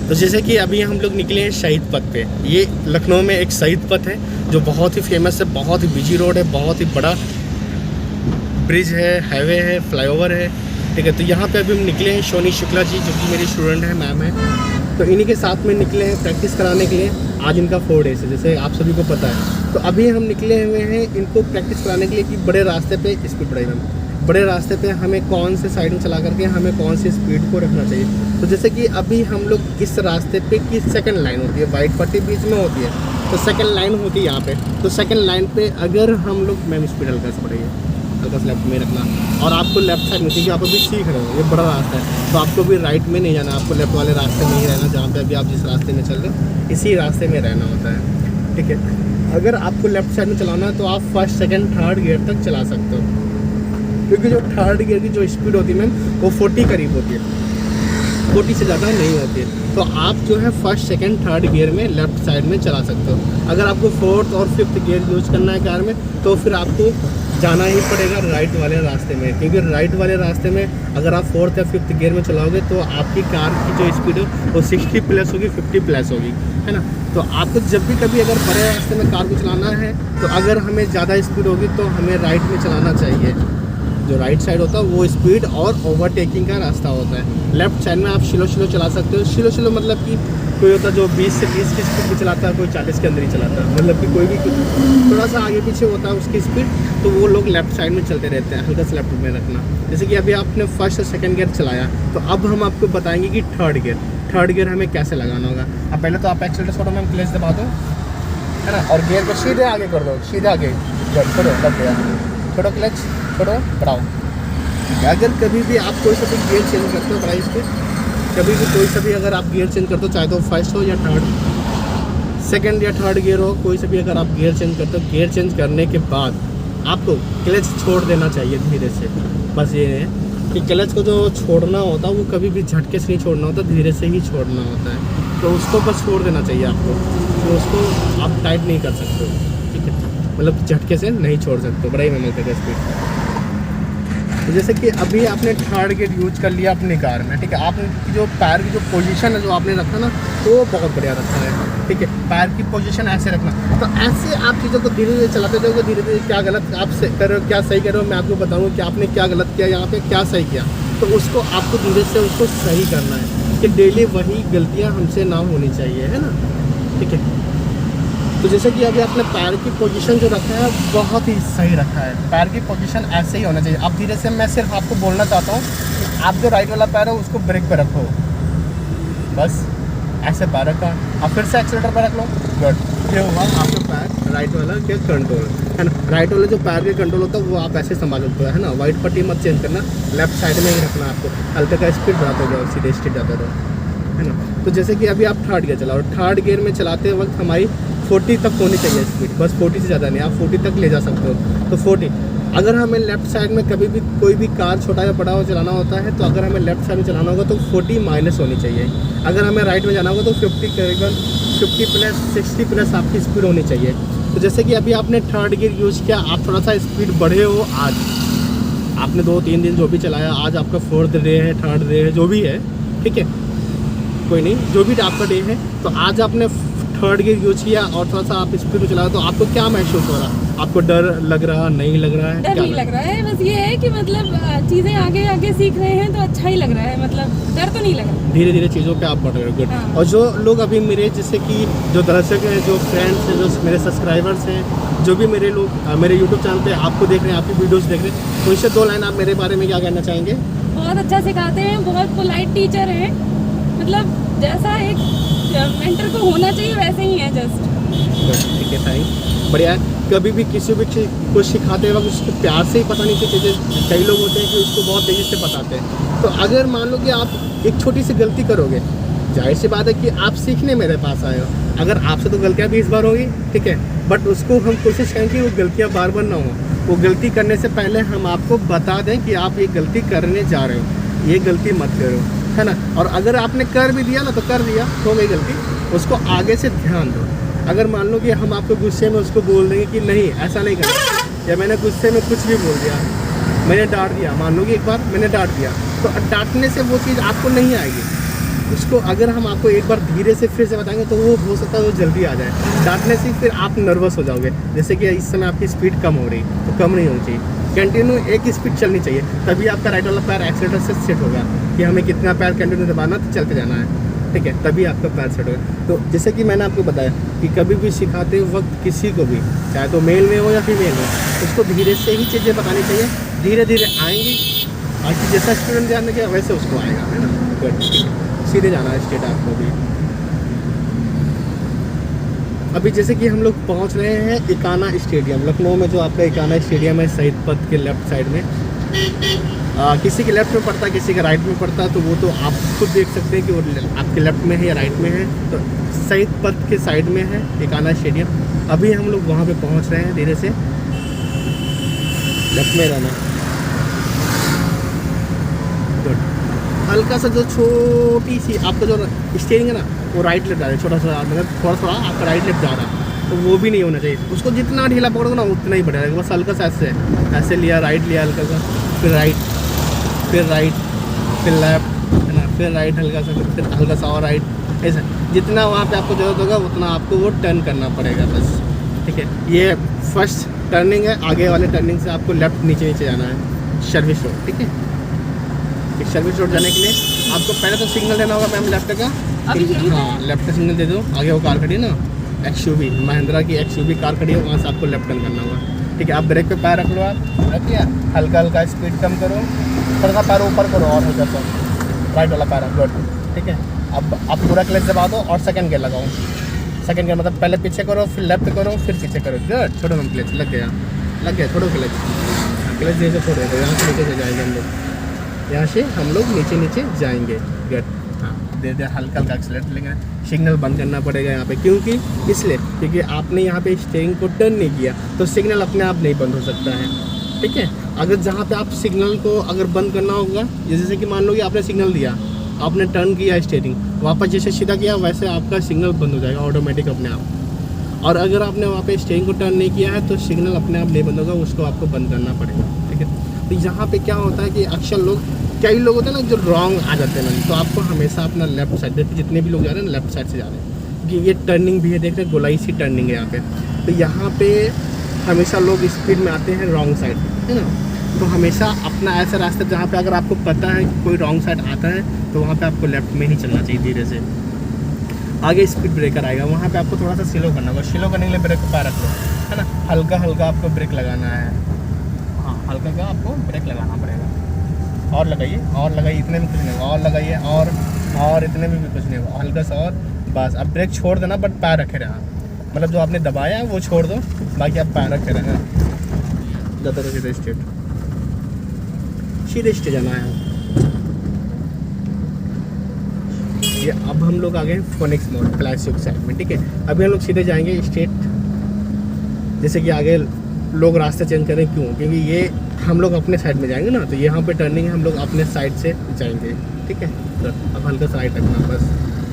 तो जैसे कि अभी हम लोग निकले हैं शहीद पथ पे। ये लखनऊ में एक शहीद पथ है जो बहुत ही फेमस है, बहुत ही बिजी रोड है, बहुत ही बड़ा ब्रिज है, हाईवे है, फ्लाईओवर है, ठीक है। तो यहाँ पे अभी हम निकले हैं, शोनी शुक्ला जी जो कि मेरी स्टूडेंट है, मैम है, तो इन्हीं के साथ में निकले हैं प्रैक्टिस कराने के लिए। आज इनका 4 डेज है, जैसे आप सभी को पता है। तो अभी हम निकले हुए हैं इनको प्रैक्टिस कराने के लिए कि बड़े रास्ते पे स्पीड बढ़ेगा, बड़े रास्ते पे हमें कौन से साइड में चला करके हमें कौन सी स्पीड को रखना चाहिए। तो जैसे कि अभी हम लोग इस रास्ते पे की सेकंड लाइन होती है, वाइट पट्टी बीच में होती है, तो सेकंड लाइन होती है यहाँ पे। तो सेकंड लाइन पे अगर हम लोग, मैम स्पीड हल्का से बढ़ेगी, हल्का से लेफ्ट में रखना, और आपको लेफ्ट साइड में, क्योंकि आप अभी सीख रहे हो, ये बड़ा रास्ता है, तो आपको भी राइट में नहीं जाना, आपको लेफ्ट वाले रास्ते में ही रहना, जहाँ पे अभी आप जिस रास्ते में चल रहे हो इसी रास्ते में रहना होता है, ठीक है। अगर आपको लेफ्ट साइड में चलाना है तो आप फर्स्ट सेकंड थर्ड गियर तक चला सकते हो, क्योंकि जो थर्ड गियर की जो स्पीड होती है मैम वो 40 करीब होती है, 40 से ज़्यादा नहीं होती है। तो आप जो है फर्स्ट सेकंड थर्ड गियर में लेफ्ट साइड में चला सकते हो। अगर आपको फोर्थ और फिफ्थ गियर यूज़ करना है कार में तो फिर आपको जाना ही पड़ेगा राइट वाले रास्ते में, क्योंकि राइट वाले रास्ते में अगर आप फोर्थ या फिफ्थ गियर में चलाओगे तो आपकी कार की जो स्पीड है वो 60 प्लस होगी, 50 प्लस होगी, है ना। तो आपको जब भी कभी अगर बड़े रास्ते में कार को चलाना है तो अगर हमें ज़्यादा स्पीड होगी तो हमें राइट में चलाना चाहिए। जो राइट साइड होता है वो स्पीड और ओवरटेकिंग का रास्ता होता है। लेफ्ट साइड में आप स्लो स्लो चला सकते हो। स्लो स्लो मतलब कि कोई होता है जो 20 से 30 की स्पीड में चलाता है, कोई 40 के अंदर ही चलाता है, मतलब कि कोई भी थोड़ा सा आगे पीछे होता है उसकी स्पीड, तो वो लोग लेफ्ट साइड में चलते रहते हैं, हल्का से लेफ्ट में रखना। जैसे कि अभी आपने फर्स्ट और सेकंड गियर चलाया, तो अब हम आपको बताएंगे कि थर्ड गियर हमें कैसे लगाना होगा। अब पहले तो आप एक्सीलरेटर छोड़ो, मैं क्लच दबा दो, है ना, और गियर को सीधे आगे कर दो, सीधे आगे छोड़ो, दब गया, छोड़ो क्लच, छोड़ो, बढ़ाओ। अगर कभी भी आप कोई सा भी गियर चेंज करते हो प्राइस पे, कभी भी कोई सा भी अगर आप गियर चेंज करते हो, चाहे तो फर्स्ट हो या थर्ड, सेकंड या थर्ड गियर हो, कोई सा भी अगर आप गियर चेंज करते हो, गियर चेंज करने के बाद आपको क्लच छोड़ देना चाहिए धीरे से। बस ये है कि क्लच को जो छोड़ना होता है वो कभी भी झटके से नहीं छोड़ना होता, धीरे से ही छोड़ना होता है। तो उसको बस छोड़ देना चाहिए आपको, तो उसको आप टाइट नहीं कर सकते हो, ठीक है, मतलब झटके से नहीं छोड़ सकते, बड़ा ही मेहनत है स्पीड। तो जैसे कि अभी आपने थर्ड गियर यूज कर लिया अपनी कार में, ठीक है, आपने जो पैर की जो पोजीशन है जो आपने रखा ना, तो वो बहुत बढ़िया रखा है, ठीक है। पैर की पोजीशन ऐसे रखना, तो ऐसे आप चीज़ों को धीरे धीरे चलाते जाओगे, धीरे धीरे क्या गलत आप कर रहे हो, क्या सही कर रहे हो, मैं आपको बताऊँगा कि आपने क्या गलत किया, यहाँ पे क्या सही किया, तो उसको आपको धीरे से उसको सही करना है कि डेली वही गलतियाँ हमसे ना होनी चाहिए, है ना, ठीक है। तो जैसे कि अभी आपने पैर की पोजीशन जो रखा है बहुत ही सही रखा है, पैर की पोजीशन ऐसे ही होना चाहिए। अब धीरे से मैं सिर्फ आपको बोलना चाहता हूँ कि आप जो राइट वाला पैर है उसको ब्रेक पे रखो, बस ऐसे पैर रखा, अब फिर से एक्सीलेटर पर रख लो, गुड। ये हुआ आपका पैर राइट वाला के कंट्रोल, है ना। राइट वाला जो पैर के कंट्रोल होता है वो आप ऐसे संभाल सकते हो, है ना। वाइट पट्टी मत चेंज करना, लेफ्ट साइड में ही रखना आपको, हल्का का स्पीड बढ़ाते जाओ, सीधे स्ट्रेट जाते रहो, है ना। तो जैसे कि अभी आप थर्ड गियर चलाओ, थर्ड गियर में चलाते वक्त हमारी 40 तक होनी चाहिए स्पीड, बस 40 से ज़्यादा नहीं, आप 40 तक ले जा सकते हो। तो 40 अगर हमें लेफ़्ट साइड में कभी भी कोई भी कार छोटा या बड़ा हो चलाना होता है, तो अगर हमें लेफ़्ट साइड में चलाना होगा तो 40 माइनस होनी चाहिए। अगर हमें राइट में जाना होगा तो 50 करीबन 50 प्लस 60 प्लस आपकी स्पीड होनी चाहिए। तो जैसे कि अभी आपने थर्ड गियर यूज़ किया, आप थोड़ा सा स्पीड बढ़े हो, आज आपने 2-3 दिन जो भी चलाया, आज आपका 4th डे है, 3rd डे है, जो भी है, ठीक है, कोई नहीं, जो भी आपका डे है, तो आज आपने थर्ड गियर यूज किया और थोड़ा सा आप स्पीड में चलाओ, तो आपको क्या महसूस हो रहा? आपको डर लग रहा, नहीं लग रहा है? डर नहीं लग रहा है, बस ये है कि मतलब चीज़ें आगे आगे सीख रहे हैं तो अच्छा ही लग रहा है, मतलब डर तो नहीं लग रहा। धीरे धीरे चीज़ों पे आप बढ़ रहे हो, गुड। हाँ। और जो लोग अभी मेरे जैसे कि जो दर्शक हैं, जो फ्रेंड्स हैं, जो मेरे सब्सक्राइबर्स हैं, जो भी मेरे लोग मेरे यूट्यूब चैनल पे आपको देख रहे हैं, आपकी वीडियोस देख रहे हैं, तो इससे 2 लाइन आप मेरे बारे में क्या कहना चाहेंगे? बहुत अच्छा सिखाते हैं, बहुत पोलाइट टीचर हैं, मतलब जैसा एक मेंटर को होना चाहिए वैसे ही है, जस्ट ठीक है, थैंक, बढ़िया है। कभी भी किसी भी कुछ सिखाते वक्त उसको प्यार से ही पता नहीं चीज़ें, कई लोग होते हैं कि उसको बहुत तेज़ी से बताते हैं। तो अगर मान लो कि आप एक छोटी सी गलती करोगे, जाहिर सी बात है कि आप सीखने मेरे पास आए हो, अगर आपसे तो गलतियाँ 20 बार होगी, ठीक है, बट उसको हम कोशिश करें कि वो गलतियाँ बार बार ना हो। वो गलती करने से पहले हम आपको बता दें कि आप ये गलती करने जा रहे हो, ये गलती मत करो, है ना। और अगर आपने कर भी दिया ना, तो कर दिया, हो गई गलती, उसको आगे से ध्यान दो। अगर मान लो कि हम आपको गुस्से में उसको बोल देंगे कि नहीं ऐसा नहीं करना, या मैंने गुस्से में कुछ भी बोल दिया, मैंने डांट दिया, मान लो कि एक बार मैंने डांट दिया, तो डांटने से वो चीज़ आपको नहीं आएगी, उसको अगर हम आपको एक बार धीरे से फिर से बताएंगे तो वो हो सकता है वो जल्दी आ जाए। डांटने से फिर आप नर्वस हो जाओगे। जैसे कि इस समय आपकी स्पीड कम हो रही, तो कम नहीं होनी चाहिए, कंटिन्यू एक ही स्पीड चलनी चाहिए, तभी आपका राइट वाला पैर एक्सीलेटर से सेट होगा कि हमें कितना पैर कंटिन्यू दबाना तो चलते जाना है, ठीक है, तभी आपका पैर सेट होगा। तो जैसे कि मैंने आपको बताया कि कभी भी सिखाते वक्त किसी को भी, चाहे तो मेल में हो या फीमेल हो, उसको धीरे से ही चीज़ें बतानी चाहिए, धीरे धीरे आएंगी, बाकी जैसा स्टूडेंट ध्यान देगा वैसे उसको आएगा, है ना। गुड, ठीक है, सीधे जाना है स्ट्रेट आपको भी। अभी जैसे कि हम लोग पहुंच रहे हैं इकाना स्टेडियम, लखनऊ में जो आपका इकाना स्टेडियम है शहीद पथ के लेफ्ट साइड में। किसी के लेफ्ट में पड़ता है, किसी के राइट में पड़ता है, तो वो तो आप खुद देख सकते हैं कि वो आपके लेफ्ट में है या राइट में है। तो शहीद पथ के साइड में है इकाना स्टेडियम। अभी हम लोग वहाँ पे पहुँच रहे हैं, धीरे से लेफ्ट में रहना। गुड, हल्का सा जो छोटी सी आपका जो स्टीयरिंग है ना वो राइट लेफ्ट जा रहा है, छोटा सा मतलब थोड़ा आपका राइट लेफ्ट जा रहा है, तो वो भी नहीं होना चाहिए। उसको जितना ढीला पकड़ोगे ना उतना ही बढ़ेगा, बस हल्का सा ऐसे लिया, राइट लिया हल्का सा, फिर राइट, फिर लेफ्ट, है ना, फिर राइट हल्का सा, फिर हल्का सा और राइट, ऐसा जितना वहाँ पे आपको ज़रूरत होगा उतना आपको वो टर्न करना पड़ेगा बस, ठीक है। ये फर्स्ट टर्निंग है, आगे वाले टर्निंग से आपको लेफ्ट नीचे जाना है सर्विस रोड, ठीक है। सर्विस रोड जाने के लिए आपको पहले तो सिग्नल देना होगा मैम लेफ्ट का। हाँ, लेफ्ट का सिग्नल दे दो, आगे वो कार खड़ी है ना एक्सयूवी, महिंद्रा की एक्सयूवी कार खड़ी है, वहाँ से आपको लेफ्ट टर्न करना होगा, ठीक है। आप ब्रेक पे पैर रख लो, आप रखिए, हल्का हल्का स्पीड कम करो, थोड़ा सा पैर ऊपर करो और हल्का सा राइट वाला पैर, गुड, ठीक है। अब आप पूरा क्लच दबा दो और सेकंड गियर लगाओ। सेकंड गियर मतलब पहले पीछे करो, फिर लेफ्ट करो, फिर पीछे करो, गुड। छोड़ो मैम क्लच, लग गया, छोड़ो क्लच जैसे छोड़ो, यहाँ से नीचे से जाएंगे हम लोग, यहाँ से हम लोग नीचे जाएंगे, गुड। हाँ, धीरे हल्का एक्सीलेटर लेंगे, सिग्नल बंद करना पड़ेगा यहाँ पे, क्योंकि इसलिए क्योंकि आपने यहाँ पे स्टीयरिंग को टर्न नहीं किया, तो सिग्नल अपने आप नहीं बंद हो सकता है, ठीक है। अगर जहाँ पे आप सिग्नल को अगर बंद करना होगा, जैसे कि मान लो कि आपने सिग्नल दिया, आपने टर्न किया स्टीयरिंग, वापस जैसे सीधा किया वैसे आपका सिग्नल बंद हो जाएगा ऑटोमेटिक अपने आप। और अगर आपने वहाँ पे स्टीयरिंग को टर्न नहीं किया है तो सिग्नल अपने आप नहीं बंद होगा, उसको आपको बंद करना पड़ेगा, ठीक है। तो यहाँ पे क्या होता है कि अक्सर लोग, कई लोग होते हैं ना जो रॉन्ग आ जाते हैं, तो आपको हमेशा अपना लेफ्ट साइड, देखिए जितने भी लोग जा रहे हैं ना लेफ्ट साइड से जा रहे हैं, क्योंकि ये टर्निंग भी है, देख रहे हैं गोलाई सी टर्निंग है यहाँ पे। तो यहाँ पे हमेशा लोग स्पीड में आते हैं रॉन्ग साइड, है ना। तो हमेशा अपना ऐसा रास्ता जहाँ पे अगर आपको पता है कि कोई रॉन्ग साइड आता है तो वहाँ पे आपको लेफ्ट में ही चलना चाहिए, धीरे से। आगे स्पीड ब्रेकर आएगा, वहाँ पे आपको थोड़ा सा स्लो करना होगा, स्लो करने के लिए ब्रेक को पैर रख लो, है ना, हल्का हल्का आपको ब्रेक लगाना है, हाँ हल्का का आपको ब्रेक लगाना पड़ेगा। और लगाइए, इतने में कुछ नहीं होगा, और लगाइए, और इतने में भी कुछ नहीं होगा, हल्का सा और बस। अब ब्रेक छोड़ देना, बट पैर रखे रहना, मतलब जो आपने दबाया है वो छोड़ दो, बाकी आप पैर रखे रहना, ज़्यादा तो सीधे स्टेट जाना है। ये अब हम लोग आ गए फोनिक्स मोड क्लासिक साइड में, ठीक है। अभी हम लोग सीधे जाएंगे स्ट्रेट, जैसे कि आगे लोग रास्ते चेंज करें, क्यों? क्योंकि ये हम लोग अपने साइड में जाएंगे ना, तो यहाँ पे टर्निंग है, हम लोग अपने साइड से जाएंगे, ठीक है। तो अब हल्का सा राइट रखना, बस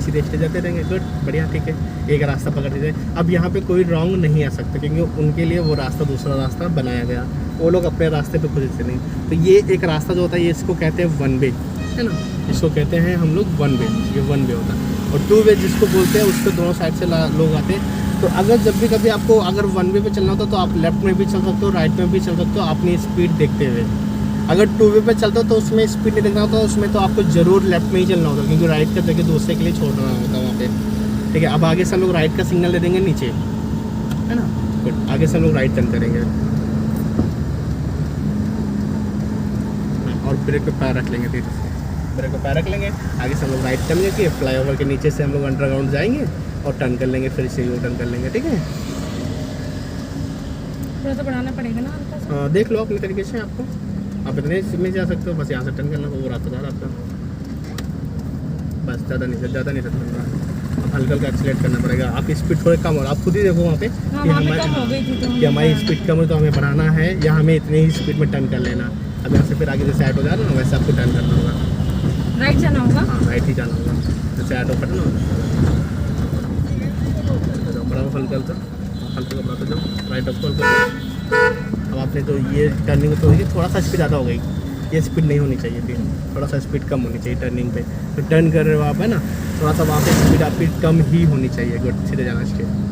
सीधे स्टेट जाते रहेंगे, गुड, बढ़िया, ठीक है। एक रास्ता पकड़ लीजिए। अब यहाँ पे कोई रॉन्ग नहीं आ सकता, क्योंकि उनके लिए वो रास्ता दूसरा रास्ता बनाया गया, वो लोग अपने रास्ते पे खुद से नहीं। तो ये एक रास्ता जो होता है, ये इसको कहते हैं वन वे, है ना, इसको कहते हैं हम लोग वन वे, ये वन वे होता है। और टू वे जिसको बोलते हैं, उसको दोनों साइड से लोग आते हैं। तो अगर जब भी कभी आपको अगर वन वे पे चलना होता तो आप लेफ्ट में भी चल सकते हो, राइट में भी चल सकते हो, अपनी स्पीड देखते हुए। अगर टू वे पे चलते हो तो उसमें स्पीड नहीं देखना होता, उसमें तो आपको ज़रूर लेफ्ट में ही चलना होता, क्योंकि राइट का जगह दूसरे के लिए छोड़ना होता है वहाँ पे, ठीक है। अब आगे से हम लोग राइट का सिग्नल दे देंगे नीचे, है ना, गुड। आगे से हम लोग राइट टर्न करेंगे और ब्रेक पे पैर रख लेंगे, धीरे से ब्रेक पे पैर रख लेंगे। आगे से हम लोग राइट टर्न करके फ्लाईओवर के नीचे से हम लोग अंडरग्राउंड जाएंगे और टर्न कर लेंगे, फिर से यू टर्न कर लेंगे, ठीक है। थोड़ा सा बढ़ाना पड़ेगा ना हल्का सा। देख लो अपने तरीके से, आपको आप इतने में जा सकते हो, बस यहाँ से टर्न करना, वो रास्ता था आपका, बस ज़्यादा नहीं सकता। अब हल्का हल्का एक्सीलेट करना पड़ेगा, आप स्पीड थोड़े कम हो, आप खुद ही देखो वहाँ पे कि हमारी स्पीड कम है, तो हमें बढ़ाना है या हमें इतनी ही स्पीड में टर्न कर लेना। अब यहाँ से फिर आगे जैसे ऑटो जा रहा है ना, वैसे आपको टर्न करना होगा, राइट जाना होगा, हाँ राइट ही जाना होगा, जैसे ऑटो पड़ना होगा, बड़ा हल्का बढ़ाते जाओ, राइट ऑफ कॉल। अब आपने तो ये टर्निंग तो थोड़ा सा स्पीड ज़्यादा हो गई, ये स्पीड नहीं होनी चाहिए फिर, थोड़ा सा स्पीड कम होनी चाहिए टर्निंग पे। तो टर्न कर रहे हो आप है ना, थोड़ा सा वहाँ पे स्पीड आपकी कम ही होनी चाहिए, गुड, सीधे जाना चाहिए।